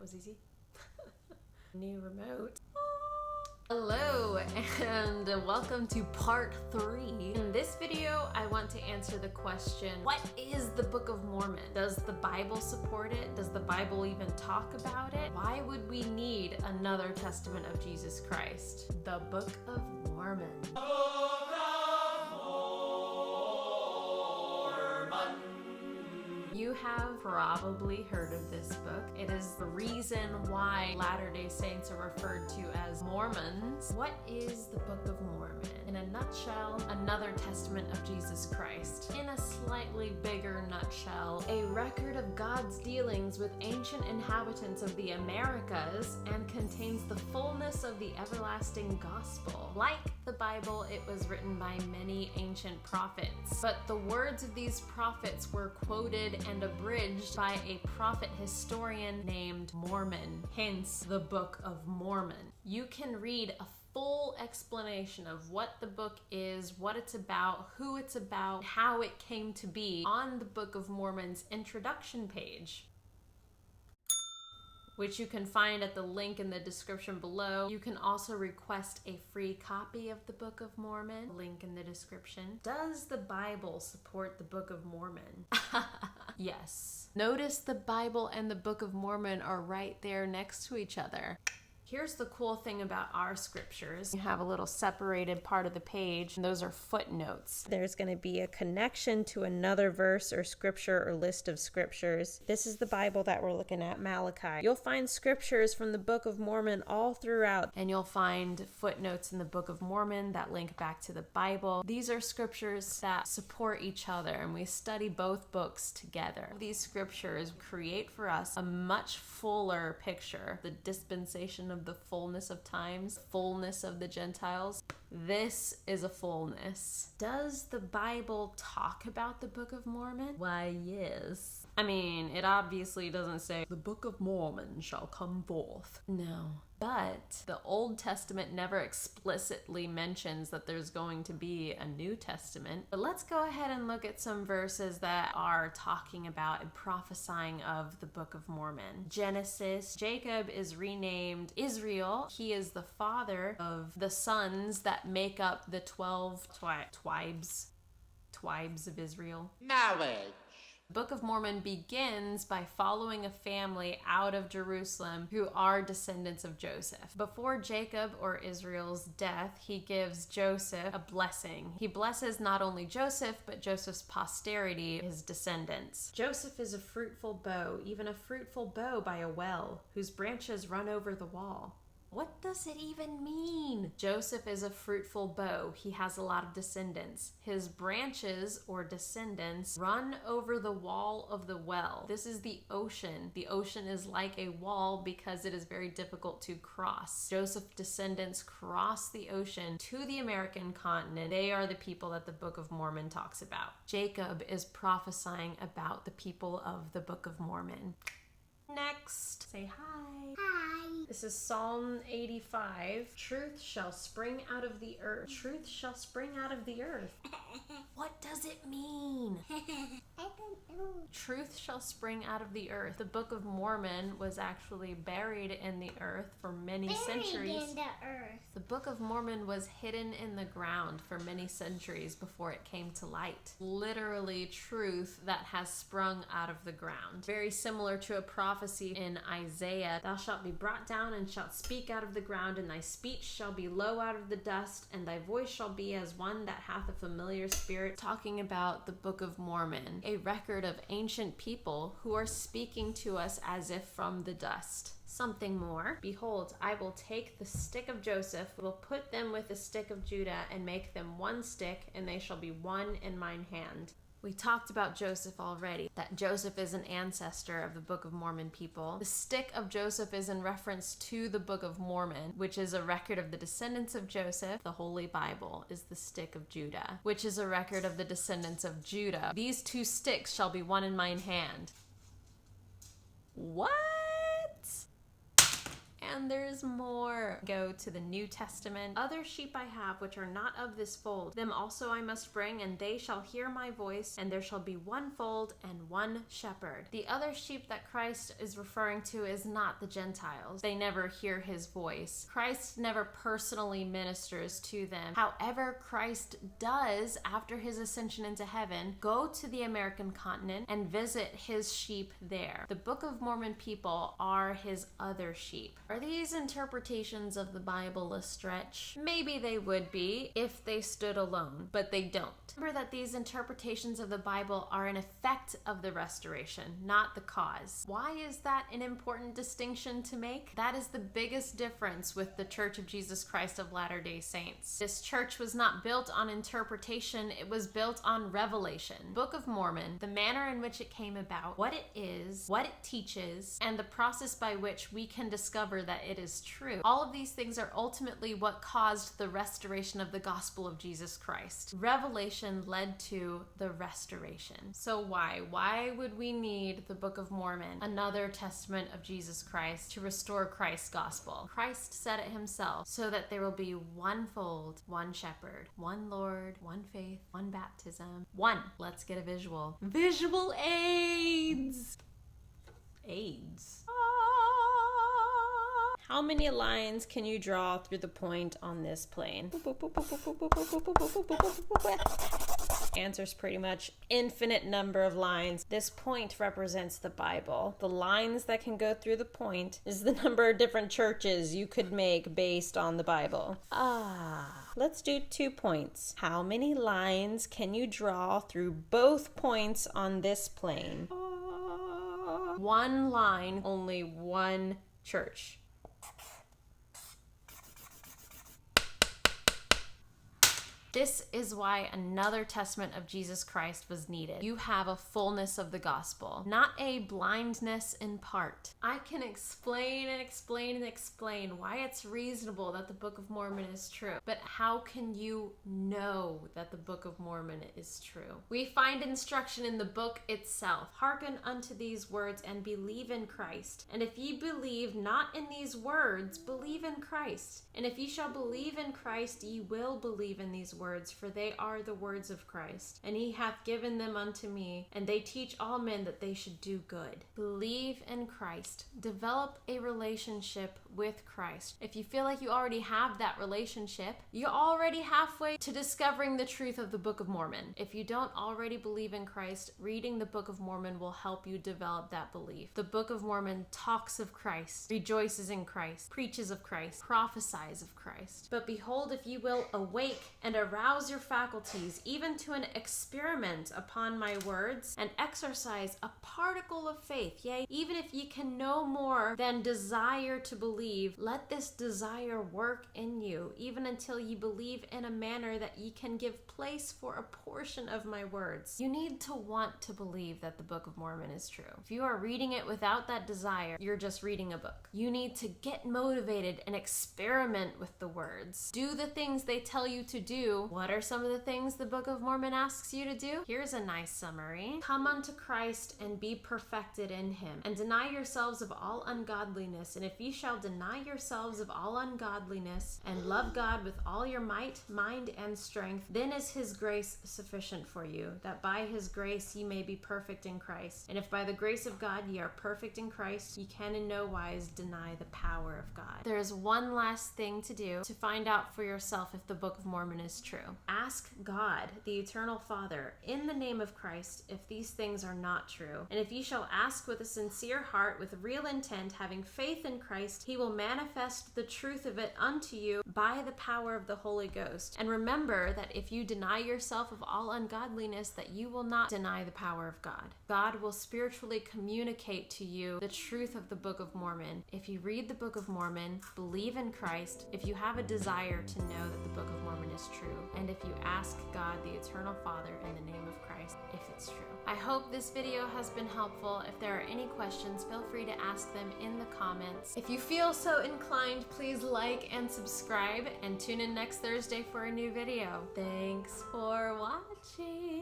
was easy. New remote. Hello and welcome to part 3. In this video, I want to answer the question, what is the Book of Mormon? Does the Bible support it? Does the Bible even talk about it? Why would we need another testament of Jesus Christ? The Book of Mormon. You have probably heard of this book. It is the reason why Latter-day Saints are referred to as Mormons. What is the Book of Mormon? In a nutshell, another testament of Jesus Christ. In a slightly bigger nutshell, a record of God's dealings with ancient inhabitants of the Americas and contains the fullness of the everlasting gospel. Like the Bible, it was written by many ancient prophets, but the words of these prophets were quoted and abridged by a prophet historian named Mormon, hence the Book of Mormon. You can read a full explanation of what the book is, what it's about, who it's about, how it came to be on the Book of Mormon's introduction page, which you can find at the link in the description below. You can also request a free copy of the Book of Mormon, link in the description. Does the Bible support the Book of Mormon? Yes. Notice the Bible and the Book of Mormon are right there next to each other. Here's the cool thing about our scriptures. You have a little separated part of the page, and those are footnotes. There's going to be a connection to another verse or scripture or list of scriptures. This is the Bible that we're looking at, Malachi. You'll find scriptures from the Book of Mormon all throughout, and you'll find footnotes in the Book of Mormon that link back to the Bible. These are scriptures that support each other, and we study both books together. These scriptures create for us a much fuller picture, the dispensation of the fullness of times, fullness of the Gentiles. This is a fullness. Does the Bible talk about the Book of Mormon? Why, yes. I mean, it obviously doesn't say, the Book of Mormon shall come forth. No. But the Old Testament never explicitly mentions that there's going to be a New Testament. But let's go ahead and look at some verses that are talking about and prophesying of the Book of Mormon. Genesis, Jacob is renamed Israel. He is the father of the sons that make up the 12 tribes of Israel. Knowledge. The Book of Mormon begins by following a family out of Jerusalem who are descendants of Joseph. Before Jacob or Israel's death, he gives Joseph a blessing. He blesses not only Joseph, but Joseph's posterity, his descendants. Joseph is a fruitful bough, even a fruitful bough by a well, whose branches run over the wall. What does it even mean? Joseph is a fruitful bough. He has a lot of descendants. His branches or descendants run over the wall of the well. This is the ocean. The ocean is like a wall because it is very difficult to cross. Joseph's descendants cross the ocean to the American continent. They are the people that the Book of Mormon talks about. Jacob is prophesying about the people of the Book of Mormon. Next, say hi. Hi. This is Psalm 85. Truth shall spring out of the earth. Truth shall spring out of the earth. What does it mean? I don't know. Truth shall spring out of the earth. The Book of Mormon was actually buried in the earth for many centuries. Buried in the earth. The Book of Mormon was hidden in the ground for many centuries before it came to light. Literally truth that has sprung out of the ground. Very similar to a prophecy in Isaiah. Thou shalt be brought down and shalt speak out of the ground, and thy speech shall be low out of the dust, and thy voice shall be as one that hath a familiar spirit. Talking about the Book of Mormon, a record of ancient people who are speaking to us as if from the dust. Something more. Behold, I will take the stick of Joseph, will put them with the stick of Judah, and make them one stick, and they shall be one in mine hand. We talked about Joseph already, that Joseph is an ancestor of the Book of Mormon people. The stick of Joseph is in reference to the Book of Mormon, which is a record of the descendants of Joseph. The Holy Bible is the stick of Judah, which is a record of the descendants of Judah. These two sticks shall be one in mine hand. What? and there's more. Go to the New Testament. Other sheep I have which are not of this fold, them also I must bring, and they shall hear my voice, and there shall be one fold and one shepherd. The other sheep that Christ is referring to is not the Gentiles. They never hear his voice. Christ never personally ministers to them. However, Christ does, after his ascension into heaven, go to the American continent and visit his sheep there. The Book of Mormon people are his other sheep. Are these interpretations of the Bible a stretch? Maybe they would be if they stood alone, but they don't. Remember that these interpretations of the Bible are an effect of the restoration, not the cause. Why is that an important distinction to make? That is the biggest difference with the Church of Jesus Christ of Latter-day Saints. This church was not built on interpretation, it was built on revelation. Book of Mormon, the manner in which it came about, what it is, what it teaches, and the process by which we can discover that it is true. All of these things are ultimately what caused the restoration of the gospel of Jesus Christ. Revelation led to the restoration. So why? Why would we need the Book of Mormon, another testament of Jesus Christ, to restore Christ's gospel? Christ said it himself, so that there will be one fold, one shepherd, one Lord, one faith, one baptism, one. Let's get a visual. Visual aids! AIDS. How many lines can you draw through the point on this plane? Answer's pretty much infinite number of lines. This point represents the Bible. The lines that can go through the point is the number of different churches you could make based on the Bible. Let's do 2 points. How many lines can you draw through both points on this plane? One line, only one church. This is why another testament of Jesus Christ was needed. You have a fullness of the gospel, not a blindness in part. I can explain and explain and explain why it's reasonable that the Book of Mormon is true, but how can you know that the Book of Mormon is true? We find instruction in the book itself. Hearken unto these words and believe in Christ. And if ye believe not in these words, believe in Christ. And if ye shall believe in Christ, ye will believe in these words, for they are the words of Christ. And he hath given them unto me, and they teach all men that they should do good. Believe in Christ. Develop a relationship with Christ. If you feel like you already have that relationship, you're already halfway to discovering the truth of the Book of Mormon. If you don't already believe in Christ, reading the Book of Mormon will help you develop that belief. The Book of Mormon talks of Christ, rejoices in Christ, preaches of Christ, prophesies of Christ. But behold, if ye will awake and arouse your faculties, even to an experiment upon my words, and exercise a particle of faith, yea, even if ye can no more than desire to believe, let this desire work in you, even until ye believe in a manner that ye can give place for a portion of my words. You need to want to believe that the Book of Mormon is true. If you are reading it without that desire, you're just reading a book. You need to get motivated and experiment with the words. Do the things they tell you to do. What are some of the things the Book of Mormon asks you to do? Here's a nice summary. Come unto Christ and be perfected in him, and deny yourselves of all ungodliness. And if ye shall deny yourselves of all ungodliness, and love God with all your might, mind, and strength, then is his grace sufficient for you, that by his grace ye may be perfect in Christ. And if by the grace of God ye are perfect in Christ, ye can in no wise deny the power of God. There is one last thing to do to find out for yourself if the Book of Mormon is true. Ask God, the eternal Father, in the name of Christ, if these things are not true. And if ye shall ask with a sincere heart, with real intent, having faith in Christ, he will manifest the truth of it unto you by the power of the Holy Ghost. And remember that if you deny yourself of all ungodliness, that you will not deny the power of God. God will spiritually communicate to you the truth of the Book of Mormon. If you read the Book of Mormon, believe in Christ, if you have a desire to know that the Book of Mormon is true, and if you ask God, the eternal Father, in the name of Christ, if it's true. I hope this video has been helpful. If there are any questions, feel free to ask them in the comments. If you feel so inclined, please like and subscribe, and tune in next Thursday for a new video. Thanks for watching.